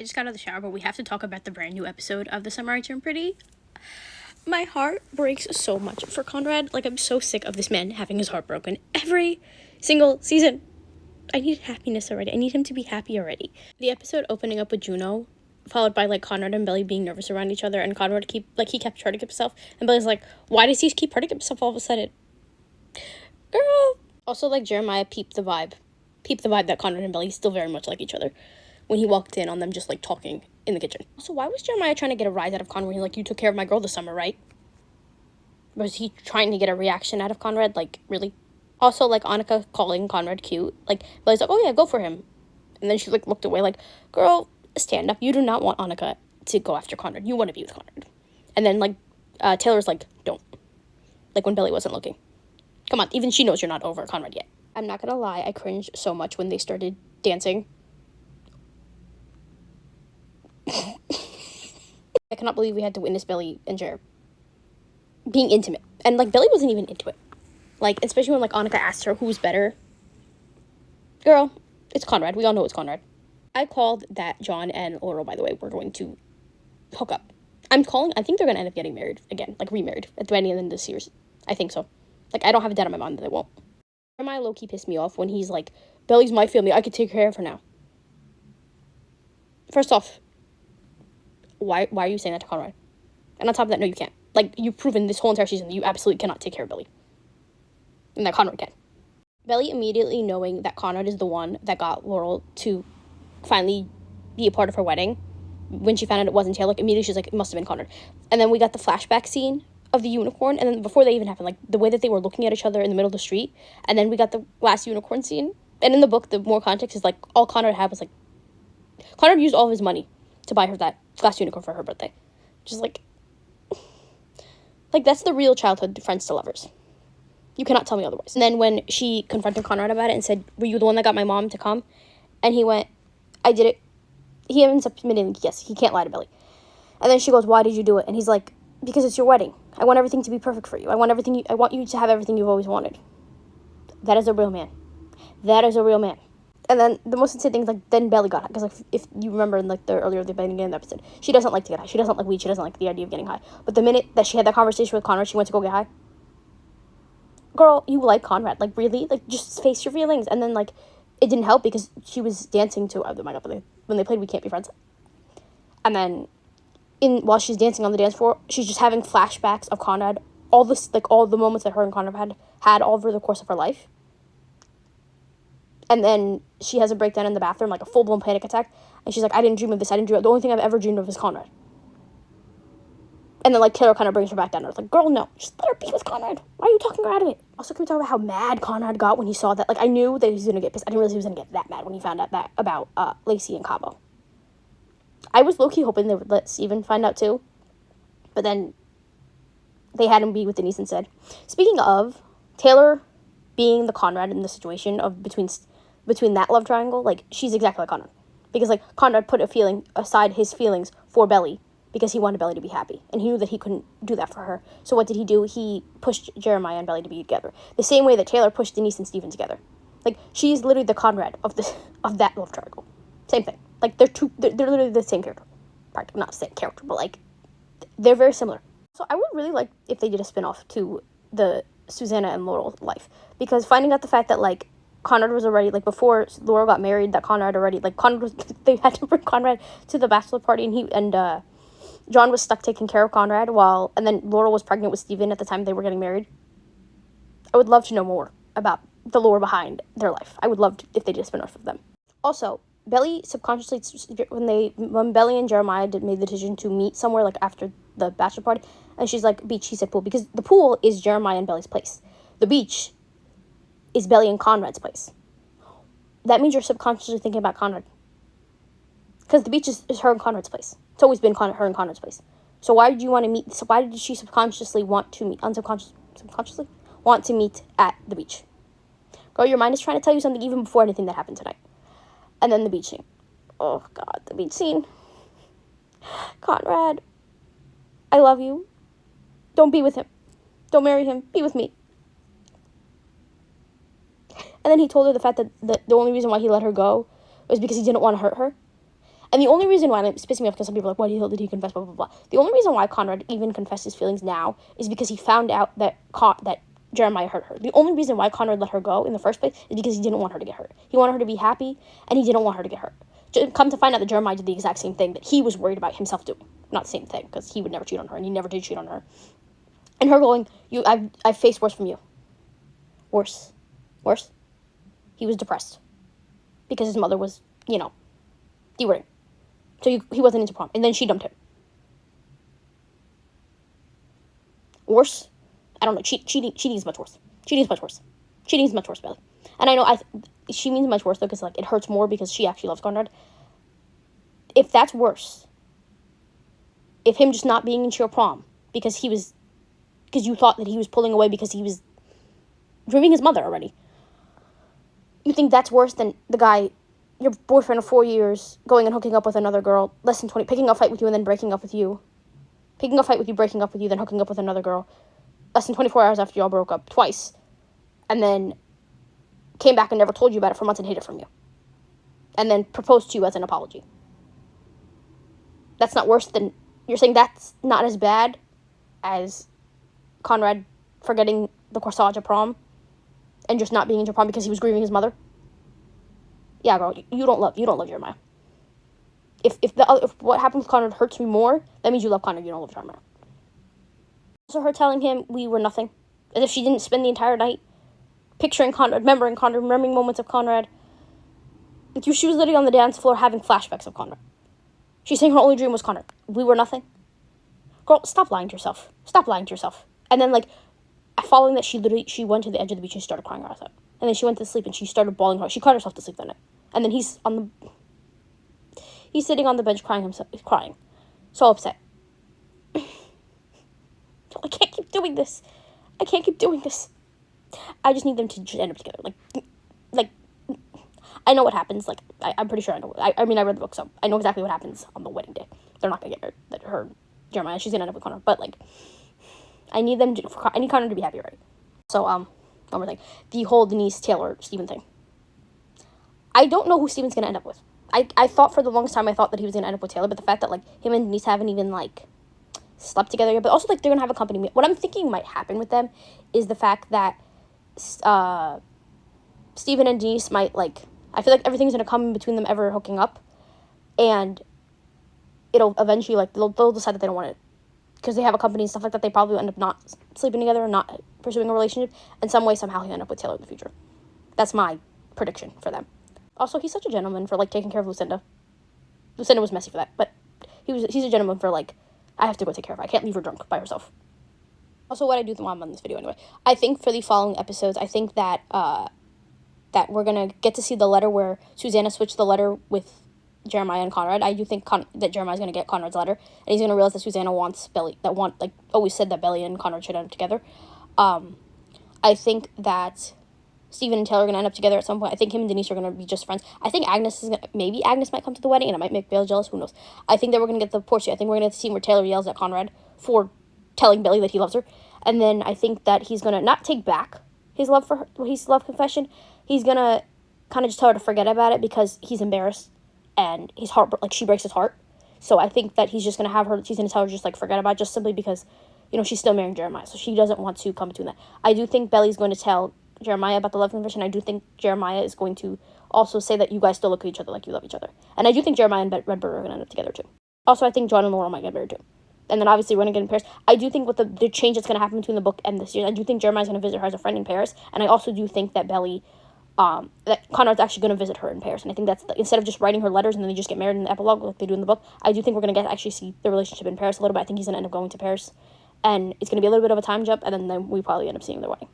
I just got out of the shower, but we have to talk about the brand new episode of The Summer I Turned Pretty. My heart breaks so much for Conrad. Like, I'm so sick of this man having his heart broken every single season. I need happiness already. I need him to be happy already. The episode opening up with Juno, followed by, like, Conrad and Belly being nervous around each other, and Conrad he kept hurting himself, and Belly's like, why does he keep hurting himself all of a sudden? Girl! Also, like, Jeremiah peeped the vibe that Conrad and Belly still very much like each other when he walked in on them just, like, talking in the kitchen. So why was Jeremiah trying to get a rise out of Conrad? He's like, you took care of my girl this summer, right? Was he trying to get a reaction out of Conrad? Like, really? Also, like, Annika calling Conrad cute. Like, Belly's like, oh, yeah, go for him. And then she, like, looked away like, girl, stand up. You do not want Annika to go after Conrad. You want to be with Conrad. And then, like, Taylor's like, don't. Like, when Belly wasn't looking. Come on, even she knows you're not over Conrad yet. I'm not gonna lie, I cringed so much when they started dancing. I cannot believe we had to witness Belly and Jer being intimate. And, like, Belly wasn't even into it. Like, especially when, like, Annika asked her who's better. Girl, it's Conrad. We all know it's Conrad. I called that John and Laurel, by the way, were going to hook up. I think they're going to end up getting married again. Like, remarried at the end of the series. I think so. Like, I don't have a doubt in my mind that they won't. Jeremiah low-key pissed me off when he's like, Belly's my family. I could take care of her now. First off, why are you saying that to Conrad? And on top of that, no, you can't. Like, you've proven this whole entire season that you absolutely cannot take care of Belly. And that Conrad can. Belly immediately knowing that Conrad is the one that got Laurel to finally be a part of her wedding, when she found out it wasn't Taylor, like, immediately she's like, it must have been Conrad. And then we got the flashback scene of the unicorn, and then before they even happened, like, the way that they were looking at each other in the middle of the street, and then we got the glass unicorn scene. And in the book, the more context is, like, all Conrad had was, like, Conrad used all of his money to buy her that glass unicorn for her birthday. Just, like, that's the real childhood friends to lovers. You cannot tell me otherwise. And then when she confronted Conrad about it and said, were you the one that got my mom to come? And he went, I did it. He ends up admitting, yes, he can't lie to Belly. And then she goes, why did you do it? And he's like, because it's your wedding. I want everything to be perfect for you. I want you to have everything you've always wanted. That is a real man. That is a real man. And then the most insane thing is, like, then Belly got high. Because, like, if you remember in, like, the beginning of the episode, she doesn't like to get high. She doesn't like weed. She doesn't like the idea of getting high. But the minute that she had that conversation with Conrad, she went to go get high. Girl, you like Conrad. Like, really? Like, just face your feelings. And then, like, it didn't help because she was dancing to, oh my God, when they played We Can't Be Friends. And then, while she's dancing on the dance floor, she's just having flashbacks of Conrad. All the moments that her and Conrad had all over the course of her life. And then she has a breakdown in the bathroom, like a full-blown panic attack. And she's like, I didn't dream of this. The only thing I've ever dreamed of is Conrad. And then, like, Taylor kind of brings her back down. It's like, girl, no. Just let her be with Conrad. Why are you talking her out of it? Also, can we talk about how mad Conrad got when he saw that? Like, I knew that he was going to get pissed. I didn't realize he was going to get that mad when he found out that about Lacey and Cabo. I was low-key hoping they would let Steven find out, too. But then they had him be with Denise instead. Speaking of, Taylor being the Conrad in the situation of between that love triangle, like, she's exactly like Conrad. Because, like, Conrad put aside his feelings for Belly because he wanted Belly to be happy. And he knew that he couldn't do that for her. So what did he do? He pushed Jeremiah and Belly to be together. The same way that Taylor pushed Denise and Steven together. Like, she's literally the Conrad of that love triangle. Same thing. Like, they're literally the same character. Practically not the same character, but, like, they're very similar. So I would really like if they did a spin-off to the Susanna and Laurel life. Because finding out the fact that, like, Conrad was already, like, before Laurel got married, that Conrad already, like, they had to bring Conrad to the bachelor party, and John was stuck taking care of Conrad and then Laurel was pregnant with Steven at the time they were getting married. I would love to know more about the lore behind their life. I would love if they did a spin-off of them. Also, Belly subconsciously, when Belly and Jeremiah made the decision to meet somewhere, like, after the bachelor party, and she's like, beach, he said pool, because the pool is Jeremiah and Belly's place. The beach is Belly and Conrad's place. That means you're subconsciously thinking about Conrad. Because the beach is her and Conrad's place. It's always been her and Conrad's place. So why did you want to meet? So why did she subconsciously want to meet? Subconsciously want to meet at the beach? Girl, your mind is trying to tell you something even before anything that happened tonight. And then the beach scene. Oh God, the beach scene. Conrad, I love you. Don't be with him. Don't marry him. Be with me. And then he told her the fact that the only reason why he let her go was because he didn't want to hurt her. And the only reason why, and it's pissing me off because some people are like, why did he confess, blah, blah, blah. The only reason why Conrad even confessed his feelings now is because he found out that Jeremiah hurt her. The only reason why Conrad let her go in the first place is because he didn't want her to get hurt. He wanted her to be happy, and he didn't want her to get hurt. Come to find out that Jeremiah did the exact same thing that he was worried about himself doing. Not the same thing, because he would never cheat on her, and he never did cheat on her. And her going, I've faced worse from you. Worse. He was depressed. Because his mother was, D-wording. So he wasn't into prom. And then she dumped him. Worse? I don't know. Cheating is much worse. Cheating is much worse, Belly. And I know she means much worse, though, because, it hurts more because she actually loves Conrad. If that's worse, if him just not being into your prom because you thought that he was pulling away because he was grooming his mother already, you think that's worse than the guy, your boyfriend of 4 years, going and hooking up with another girl, less than 20, picking a fight with you and then breaking up with you, then hooking up with another girl, less than 24 hours after y'all broke up twice, and then came back and never told you about it for months and hid it from you, and then proposed to you as an apology. That's not worse than, you're saying that's not as bad as Conrad forgetting the corsage at prom and just not being into prom because he was grieving his mother? Yeah, girl, you don't love Jeremiah. If what happened with Conrad hurts me more, that means you love Conrad, you don't love Jeremiah. Also, her telling him we were nothing, as if she didn't spend the entire night picturing Conrad, remembering moments of Conrad. She was literally on the dance floor having flashbacks of Conrad. She's saying her only dream was Conrad. We were nothing. Girl, stop lying to yourself. And then, following that, she went to the edge of the beach and started crying her eyes out. And then she went to sleep and she started bawling her. She cried herself to sleep that night. And then he's sitting on the bench crying. So upset. I can't keep doing this. I just need them to just end up together. I know what happens. I'm pretty sure I know. I read the book, so I know exactly what happens on the wedding day. They're not going to get married. Jeremiah, she's going to end up with Connor. But, I need Connor to be happy, right? So, one more thing. The whole Denise Taylor Steven thing. I don't know who Steven's going to end up with. I thought for the longest time, I thought that he was going to end up with Taylor, but the fact that, him and Denise haven't even, slept together yet, but also, they're going to have a company meet. What I'm thinking might happen with them is the fact that, Steven and Denise might, I feel like everything's going to come in between them ever hooking up, and it'll eventually, they'll decide that they don't want it, because they have a company and stuff like that. They probably end up not sleeping together and not pursuing a relationship. In some way, somehow, he'll end up with Taylor in the future. That's my prediction for them. Also, he's such a gentleman for, taking care of Lucinda. Lucinda was messy for that, but he's a gentleman for, I have to go take care of her. I can't leave her drunk by herself. Also, what I do while I'm on this video anyway, I think for the following episodes, I think that, that we're going to get to see the letter where Susanna switched the letter with Jeremiah and Conrad. I do think that Jeremiah's going to get Conrad's letter, and he's going to realize that Susanna wants Belly, always said that Belly and Conrad should end up together. I think that Steven and Taylor are going to end up together at some point. I think him and Denise are going to be just friends. I think maybe Agnes might come to the wedding, and it might make Belly jealous, who knows. I think that we're going to get the portrait. I think we're going to get the scene where Taylor yells at Conrad for telling Belly that he loves her, and then I think that he's going to not take back his love for her, his love confession. He's going to kind of just tell her to forget about it because he's embarrassed, and his heart, she breaks his heart. So I think that he's just going to have her, she's going to tell her just, forget about it, just simply because, she's still marrying Jeremiah, so she doesn't want to come between that. I do think Belly's going to tell Jeremiah about the love confession. I do think Jeremiah is going to also say that you guys still look at each other like you love each other. And I do think Jeremiah and Redbird are going to end up together, too. Also, I think John and Laurel might get married, too. And then, obviously, we're going to get in Paris. I do think with the change that's going to happen between the book and this year, I do think Jeremiah's going to visit her as a friend in Paris. And I also do think that Belly, that Conrad's actually going to visit her in Paris. And I think that's, instead of just writing her letters and then they just get married in the epilogue like they do in the book, I do think we're going to actually see the relationship in Paris a little bit. I think he's going to end up going to Paris. And it's going to be a little bit of a time jump, and then we probably end up seeing their wedding.